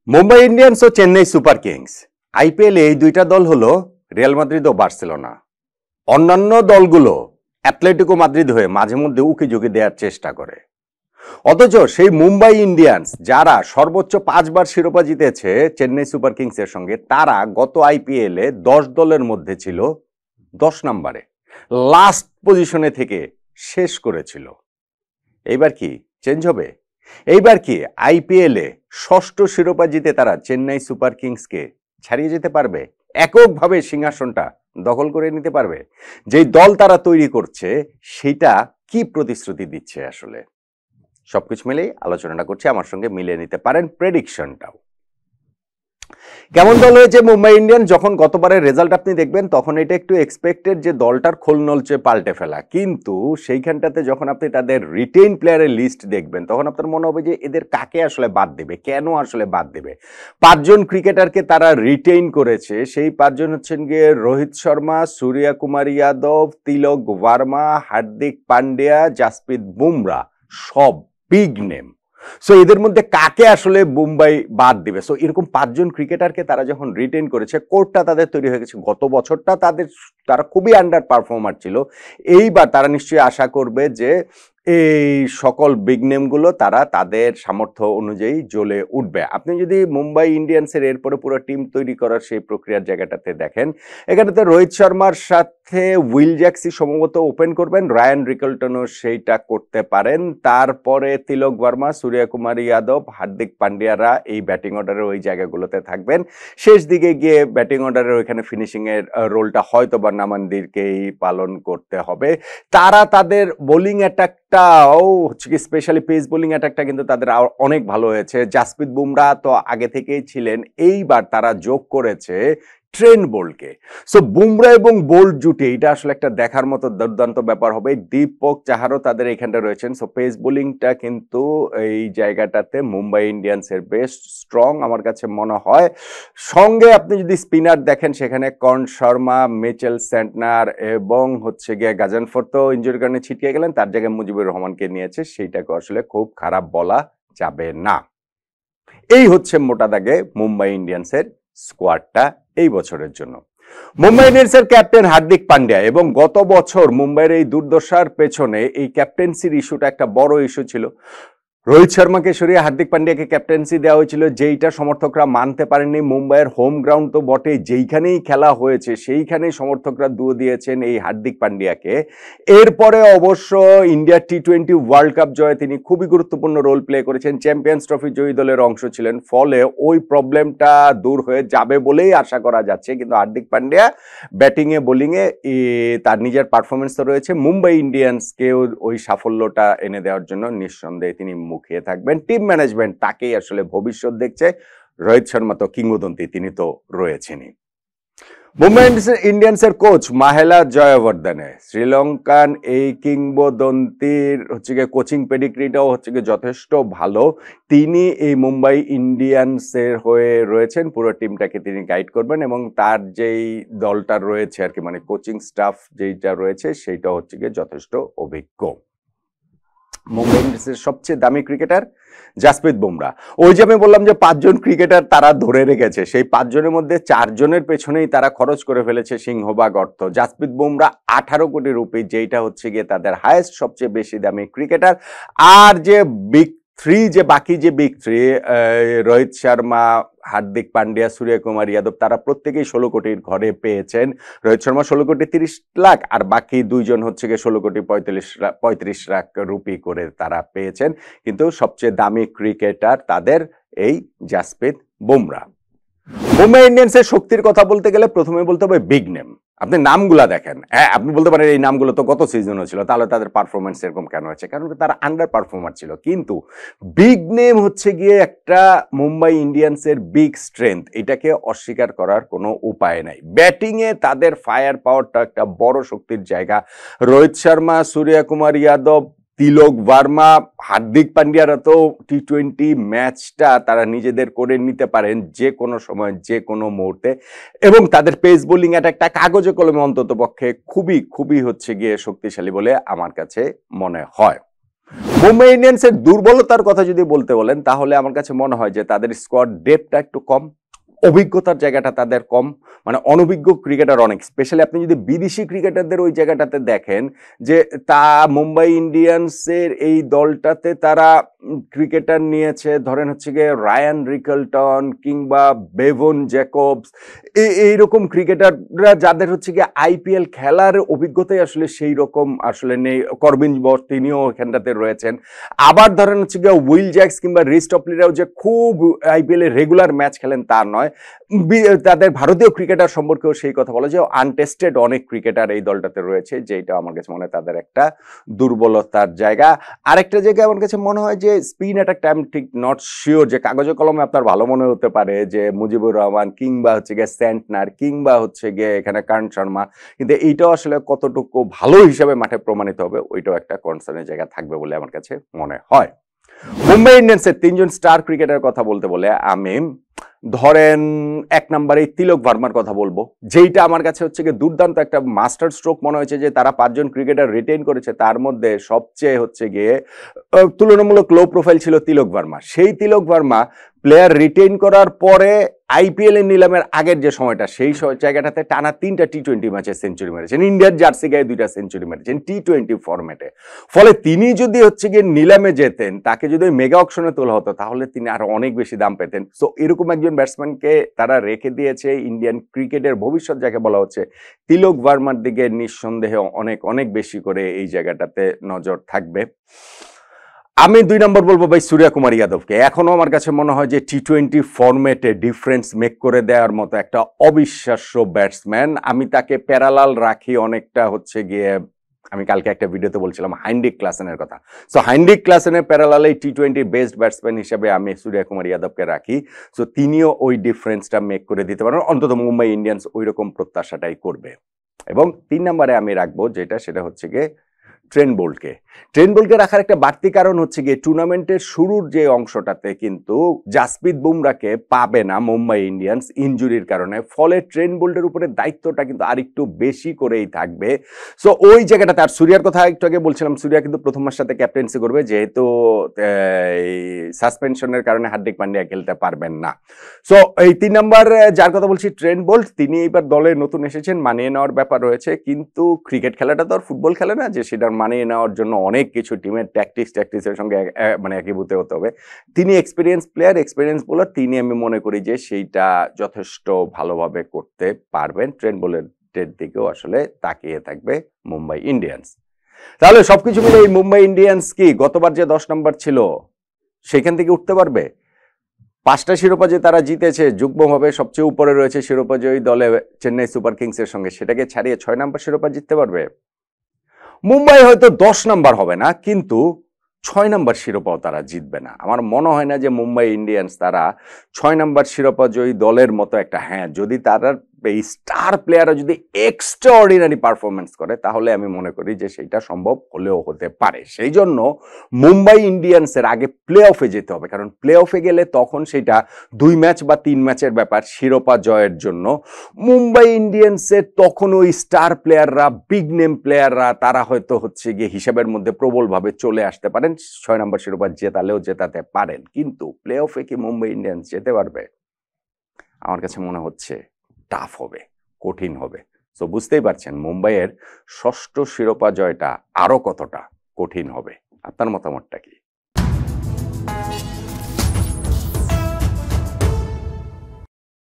Mumbai Indians ও Chennai super Kings IPL এই দুইটা দল হলো রিয়াল মাদ্রিদ ও বার্সেলোনা। অন্যান্য দলগুলো অ্যাটলেটিকো মাদ্রিদ হয়ে মাঝে মধ্যে উকিঝুঁকি দেওয়ার চেষ্টা করে, অথচ সেই মুম্বাই ইন্ডিয়ান্স যারা সর্বোচ্চ 5বার শিরোপা জিতেছে চেন্নাই সুপার কিংসের সঙ্গে, তারা গত আইপিএলে 10 দলের মধ্যে ছিল 10 নম্বরে, লাস্ট পজিশনে থেকে শেষ করেছিল। এইবার কি চেঞ্জ হবে? এইবার কি আইপিএলে ষষ্ঠ শিরোপা জিতে তারা চেন্নাই সুপার কিংসকে ছাড়িয়ে যেতে পারবে, এককভাবে সিংহাসনটা দখল করে নিতে পারবে? যেই দল তারা তৈরি করছে সেটা কি প্রতিশ্রুতি দিচ্ছে? আসলে সবকিছু মিলেই আলোচনাটা করছি, আমার সঙ্গে মিলিয়ে নিতে পারেন প্রেডিকশনটাও। কেমন দল হয়েছে মুম্বাই ইন্ডিয়ান্স? যখন গতবারের রেজাল্ট আপনি দেখবেন তখন এটা একটু এক্সপেক্টেড যে দলটার খোলনলচে পাল্টে ফেলা, কিন্তু সেইখানটাতে যখন আপনি তাদের রিটেইন প্লেয়ারের লিস্ট দেখবেন তখন আপনার মনে হবে যে এদের কাকে আসলে বাদ দেবে, কেন আসলে বাদ দেবে। 5 জন ক্রিকেটারকে তারা রিটেইন করেছে। সেই 5 জন হচ্ছেন গিয়ে রোহিত শর্মা, সূর্য কুমার যাদব, তিলক ভার্মা, হার্দিক পান্ডিয়া, জাসপ্রীত বুমরা, সব বিগ নেম। সো এদের মধ্যে কাকে আসলে মুম্বাই বাদ দিবে? সো এরকম 5 জন ক্রিকেটারকে তারা যখন রিটেইন করেছে, কোরটা তাদের তৈরি হয়ে গেছে। গত বছরটা তারা খুবই আন্ডার পারফর্মার ছিল। এইবার তারা নিশ্চয়ই আশা করবে যে এই সকল বিগ নেমগুলো তারা তাদের সামর্থ্য অনুযায়ী জ্বলে উঠবে। আপনি যদি মুম্বাই ইন্ডিয়ান্সের এরপরে পুরো টিম তৈরি করার সেই প্রক্রিয়ার জায়গাটাতে দেখেন, এখানেতে রোহিত শর্মার সাথে উইল জ্যাক্সি সম্ভবত ওপেন করবেন, রায়ান রিকলটনও সেইটা করতে পারেন। তারপরে তিলক ভার্মা, সূর্য কুমার যাদব, হার্দিক পান্ডিয়ারা এই ব্যাটিং অর্ডারের ওই জায়গাগুলোতে থাকবেন। শেষ দিকে গিয়ে ব্যাটিং অর্ডারের ওইখানে ফিনিশিং এর রোলটা হয়তো বা নামানদিরকেই পালন করতে হবে। তারা তাদের বোলিং অ্যাটাকটাও হচ্ছে কি, স্পেশালি পেস বোলিং অ্যাটাকটা কিন্তু তাদের অনেক ভালো হয়েছে। জাসপ্রীত বুমরা তো আগে থেকেই ছিলেন, এইবার তারা যোগ করেছে ট্রেন্ট বোল্টকে। সো বুমরা এবং বোল্ট জুটি, এটা আসলে একটা দেখার মতো দুর্দান্ত ব্যাপার হবে। দীপক চাহারও তাদের এখানটা রয়েছেন। সো পেস বোলিংটা কিন্তু এই জায়গাটাতে মুম্বাই ইন্ডিয়ান্সের বেশ স্ট্রং আমার কাছে মনে হয়। সঙ্গে আপনি যদি স্পিনার দেখেন, সেখানে কর্ণ শর্মা, মিচেল স্যান্টনার এবং হচ্ছে গিয়ে গাজানফর তো ইনজুরির কারণে ছিটকে গেলেন, তার জায়গায় মুজিবুর রহমানকে নিয়েছে, সেইটাকে আসলে খুব খারাপ বলা যাবে না। এই হচ্ছে মোটা দাগে মুম্বাই ইন্ডিয়ান্সের স্কোয়াডটা এই বছরের জন্য। মুম্বাই ইন্ডিয়ান্সের ক্যাপ্টেন হার্দিক পান্ডিয়া, এবং গত বছর মুম্বাইয়ের এই দুর্দশার পেছনে এই ক্যাপ্টেন্সির ইস্যুটা একটা বড় ইস্যু ছিল। রোহিত শর্মাকে সরিয়ে হার্দিক পান্ডিয়াকে ক্যাপ্টেন্সি দেওয়া হয়েছিল, যেইটা সমর্থকরা মানতে পারেননি। মুম্বাইয়ের হোম গ্রাউন্ড তো বটে, যেইখানেই খেলা হয়েছে সেইখানেই সমর্থকরা দুয়ো দিয়েছেন এই হার্দিক পান্ডিয়াকে। এরপরে অবশ্য ইন্ডিয়া টি-20 ওয়ার্ল্ড কাপ জয়ে তিনি খুবই গুরুত্বপূর্ণ রোল প্লে করেছেন, চ্যাম্পিয়ন্স ট্রফি জয়ী দলের অংশ ছিলেন, ফলে ওই প্রবলেমটা দূর হয়ে যাবে বলেই আশা করা যাচ্ছে। কিন্তু হার্দিক পান্ডিয়া ব্যাটিংয়ে বোলিংয়ে তার নিজের পারফরমেন্স তো রয়েছে, মুম্বাই ইন্ডিয়ান্সকেও ওই সাফল্যটা এনে দেওয়ার জন্য নিঃসন্দেহে তিনি মুখিয়ে থাকবেন। টিম ম্যানেজমেন্ট তাকেই আসলে ভবিষ্যৎ দেখছে। রোহিত শর্মা তো কিংবদন্তি, তিনি তো রয়েছেনই। মুম্বাই ইন্ডিয়ান্সের কোচ মাহেলা জয়বর্ধনে, শ্রীলঙ্কান এই কিংবদন্তির হচ্ছে গিয়ে কোচিং পেডিগ্রিটাও হচ্ছে গিয়ে যথেষ্ট ভালো। তিনি এই মুম্বাই ইন্ডিয়ান্সের হয়ে রয়েছেন, পুরো টিমটাকে তিনি গাইড করবেন, এবং তার যেই দলটা রয়েছে আর কি, মানে কোচিং স্টাফ যেইটা রয়েছে সেইটা হচ্ছে গিয়ে যথেষ্ট অভিজ্ঞ। মুম্বাই ইন্ডিয়ান্সের সবচেয়ে দামি ক্রিকেটার জাসপ্রীত বুমরা। ওই যে আমি বললাম যে 5 জন ক্রিকেটার তারা ধরে রেখেছে, সেই 5 জনের মধ্যে 4 জনের পেছনেই তারা খরচ করে ফেলেছে সিংহভাগ অর্থ। জাসপ্রীত বুমরা 18 কোটি রুপি, যেইটা হচ্ছে গিয়ে তাদের হায়েস্ট সবচেয়ে বেশি দামি ক্রিকেটার। আর যে বিগ থ্রি, যে বাকি যে বিগ থ্রি, রোহিত শর্মা, হার্দিক পান্ডিয়া, সূর্য কুমার যাদব, তারা প্রত্যেকেই 16 কোটির ঘরে পেয়েছেন। রোহিত শর্মা 16 কোটি 30 লাখ, আর বাকি 2 জন হচ্ছে গিয়ে 16 কোটি 35 লাখ রুপি করে তারা পেয়েছেন। কিন্তু সবচেয়ে দামি ক্রিকেটার তাদের এই জাসপ্রীত বুমরা। মুম্বাই ইন্ডিয়ান্সের শক্তির কথা বলতে গেলে প্রথমে বলতে হবে বিগ নেম। আপনি নামগুলা দেখেন, হ্যাঁ আপনি বলতে পারেন এই নামগুলো তো গত সিজনও ছিল, তাহলে তাদের পারফরমেন্স এরকম কেন হয়েছে? কারণ তারা আন্ডার পারফর্মার ছিল। কিন্তু বিগ নেম হচ্ছে গিয়ে একটা মুম্বাই ইন্ডিয়ান্সের বিগ স্ট্রেংথ, এটাকে অস্বীকার করার কোনো উপায় নাই। ব্যাটিংয়ে তাদের ফায়ার পাওয়ারটা একটা বড় শক্তির জায়গা। রোহিত শর্মা, সূর্য কুমার যাদব, তিলক ভার্মা, হার্দিক পান্ডিয়ারা তো টি-20 ম্যাচটা তারা নিজেদের করে নিতে পারেন যে কোনো সময়, যে কোনো মুহূর্তে, এবং তাদের পেস বোলিং অ্যাটাকটা কাগজে কলমে অন্তত পক্ষে খুবই খুবই হচ্ছে গিয়ে শক্তিশালী বলে আমার কাছে মনে হয়। মুম্বাই ইন্ডিয়ান্সের দুর্বলতার কথা যদি বলতে বলেন তাহলে আমার কাছে মনে হয় যে তাদের স্কোয়াড ডেপথটা একটু কম, অভিজ্ঞতার জায়গাটা তাদের কম, মানে অনভিজ্ঞ ক্রিকেটার অনেক। স্পেশালি আপনি যদি বিদেশি ক্রিকেটারদের ওই জায়গাটাতে দেখেন যে মুম্বাই ইন্ডিয়ান্সের এই দলটাতে তারা ক্রিকেটার নিয়েছে, ধরেন হচ্ছে গিয়ে রায়ান রিকলটন কিংবা বেভন জ্যাকবস, এইরকম ক্রিকেটাররা যাদের হচ্ছে গিয়ে আইপিএল খেলার অভিজ্ঞতাই আসলে সেই রকম আসলে নেই। করবিন বস তিনিও এখানটাতে রয়েছেন। আবার ধরেন হচ্ছে গিয়ে উইল জ্যাক্স কিংবা রিস্ট অফলিরাও যে খুব আইপিএল এ রেগুলার ম্যাচ খেলেন তা নয়। তাদের ভারতীয় ক্রিকেটার সম্পর্কেও সেই কথা বলা যে আনটেস্টেড অনেক ক্রিকেটার এই দলটাতে রয়েছে, যেটা আমার কাছে মনে হয় তাদের একটা দুর্বলতার জায়গা। আরেকটা জায়গা আমার কাছে মনে হয় যে স্পিন অ্যাটাকটা আমি ঠিক নট শিওর, যে কাগজে কলমে আপনার ভালো মনে হতে পারে যে মুজিবুর রহমান কিংবা হচ্ছে গিয়ে সেন্টনার কিংবা হচ্ছে গিয়ে এখানে কারণ শর্মা, কিন্তু এইটাও আসলে কতটুকু ভালো হিসাবে মাঠে প্রমাণিত হবে ওইটাও একটা কনসার্নের জায়গা থাকবে বলে আমার কাছে মনে হয়। মুম্বাই ইন্ডিয়ান্সের তিনজন স্টার ক্রিকেটারের কথা বলতে বলে আমি ধরেন এক নম্বরে তিলক ভার্মার কথা বলবো, যেইটা আমার কাছে হচ্ছে গিয়ে দুর্দান্ত একটা মাস্টার স্ট্রোক মনে হয়েছে যে তারা 5 জন ক্রিকেটার রিটেইন করেছে, তার মধ্যে সবচেয়ে হচ্ছে গিয়ে তুলনামূলক লো প্রোফাইল ছিল তিলক ভার্মা। সেই তিলক ভার্মা প্লেয়ার রিটেইন করার পরে আইপিএল এর নিলামের আগের যে সময়টা, সেই জায়গাটাতে টানা 3টা টি-20 ম্যাচে সেঞ্চুরি মেরেছেন, ইন্ডিয়ার জার্সি গায়ে 2টা সেঞ্চুরি মেরেছেন টি-20 ফরম্যাটে। ফলে তিনি যদি হচ্ছে গিয়ে নিলামে যেতেন, তাকে যদি মেগা অকশনে তোলা হতো তাহলে তিনি আরো অনেক বেশি দাম পেতেন। সো এরকম একজন ব্যাটসম্যানকে তারা রেখে দিয়েছে। ইন্ডিয়ান ক্রিকেটের ভবিষ্যৎ যাকে বলা হচ্ছে, তিলক ভার্মার দিকে নিঃসন্দেহে অনেক অনেক বেশি করে এই জায়গাটাতে নজর থাকবে। আমি 2 নম্বর বলবো ভাই সূর্যকুমার যাদবকে। এখনো আমার কাছে মনে হয় যে টি-20 ফরম্যাটে ডিফারেন্স মেক করে দেওয়ার মতো একটা অবিশ্বাস্য ব্যাটসম্যান। আমি তাকে প্যারালাল রাখি অনেকটা হচ্ছে গিয়ে, আমি কালকে একটা ভিডিওতে বলছিলাম হাইন্ডিক ক্লাসেনের কথা। সো হাইন্ডিক ক্লাসেনের প্যারালালে টি-20 বেস্ট ব্যাটসম্যান হিসেবে আমি সূর্যকুমার যাদবকে রাখি। সো তিনিও ওই ডিফারেন্সটা মেক করে দিতে পারেন, অন্তত মুম্বাই ইন্ডিয়ান্স ওই রকম প্রত্যাশাটাই করবে। এবং 3 নম্বরে আমি রাখবো যেটা হচ্ছে গিয়ে ট্রেন্ট বোল্টকে। ট্রেন্ট বোল্টকে রাখার একটা বাড়তি কারণ হচ্ছে গিয়ে টুর্নামেন্টের শুরুর যে অংশটাতে কিন্তু জাসপ্রীত বুমরাকে পাবে না মুম্বাই ইন্ডিয়ান্স ইনজুরির কারণে। ফলে ট্রেন্ট বোল্টের উপরে দায়িত্বটা কিন্তু আরেকটু বেশি করেই থাকবে। সো ওই জায়গাটাতে, আর সূর্যার কথা একটু আগে বলছিলাম, সূর্যা কিন্তু প্রথম ম্যাচটাতে ক্যাপ্টেন্সি করবে, যেহেতু সাসপেনশনের কারণে হার্দিক পান্ডিয়া খেলতে পারবেন না। সো এই 3 নম্বর যার কথা বলছি ট্রেন্ট বোল্ট, তিনি এইবার দলে নতুন এসেছেন, মানিয়ে নেওয়ার ব্যাপার রয়েছে। কিন্তু ক্রিকেট খেলাটা তো আর ফুটবল খেলে না যে সেটার মানিয়ে নেওয়ার জন্য অনেক কিছু টিমের ট্যাকটিক্সের সঙ্গে মানে একীভূত হতে হবে। তিনি এক্সপিরিয়েন্স প্লেয়ার, এক্সপিরিয়েন্স বোলার, তিনি আমি মনে করি যে সেইটা যথেষ্ট ভালোভাবে করতে পারবেন। ট্রেন্ট বোল্টের দিকেও আসলে তাকিয়ে থাকবে মুম্বাই ইন্ডিয়ান্স। তাহলে সবকিছু মিলে এই মুম্বাই ইন্ডিয়ান্স কি গতবার যে 10 নম্বর ছিল সেখান থেকে উঠতে পারবে? 5টা শিরোপা যে তারা জিতেছে, যুগ্মভাবে সবচেয়ে উপরে রয়েছে শিরোপা জয়ী দলে চেন্নাই সুপার কিংসের সঙ্গে, সেটাকে ছাড়িয়ে 6 নম্বর শিরোপা জিততে পারবে? মুম্বাই হয়তো 10 নাম্বার হবে না, কিন্তু 6 নাম্বার শিরোপাও তারা জিতবে না। আমার মনে হয় না যে মুম্বাই ইন্ডিয়ান্স তারা 6 নাম্বার শিরোপা জয়ী দলের মতো একটা, হ্যাঁ যদি তারা এই স্টার প্লেয়াররা যদি এক্সট্রাঅর্ডিনারি পারফরমেন্স করে তাহলে আমি মনে করি যে সেইটা সম্ভব হলেও হতে পারে। সেই জন্য মুম্বাই ইন্ডিয়ান্সের আগে প্লে অফে যেতে হবে, কারণ প্লে অফে গেলে তখন সেটা 2 ম্যাচ বা 3 ম্যাচের ব্যাপার শিরোপা জয়ের জন্য। মুম্বাই ইন্ডিয়ান্সের তখন ওই স্টার প্লেয়াররা, বিগ নেম প্লেয়াররা, তারা হয়তো হচ্ছে গিয়ে হিসাবের মধ্যে প্রবলভাবে চলে আসতে পারেন, 6 নম্বর শিরোপা জেতালেও জেতাতে পারেন। কিন্তু প্লে অফে কি মুম্বাই ইন্ডিয়ান্স যেতে পারবে? আমার কাছে মনে হচ্ছে টাফ হবে, কঠিন হবে। সো বুঝতেই পারছেন মুম্বাইয়ের 6ষ্ঠ শিরোপা জয়টা আরো কতটা কঠিন হবে। আপনার মতামতটা কি?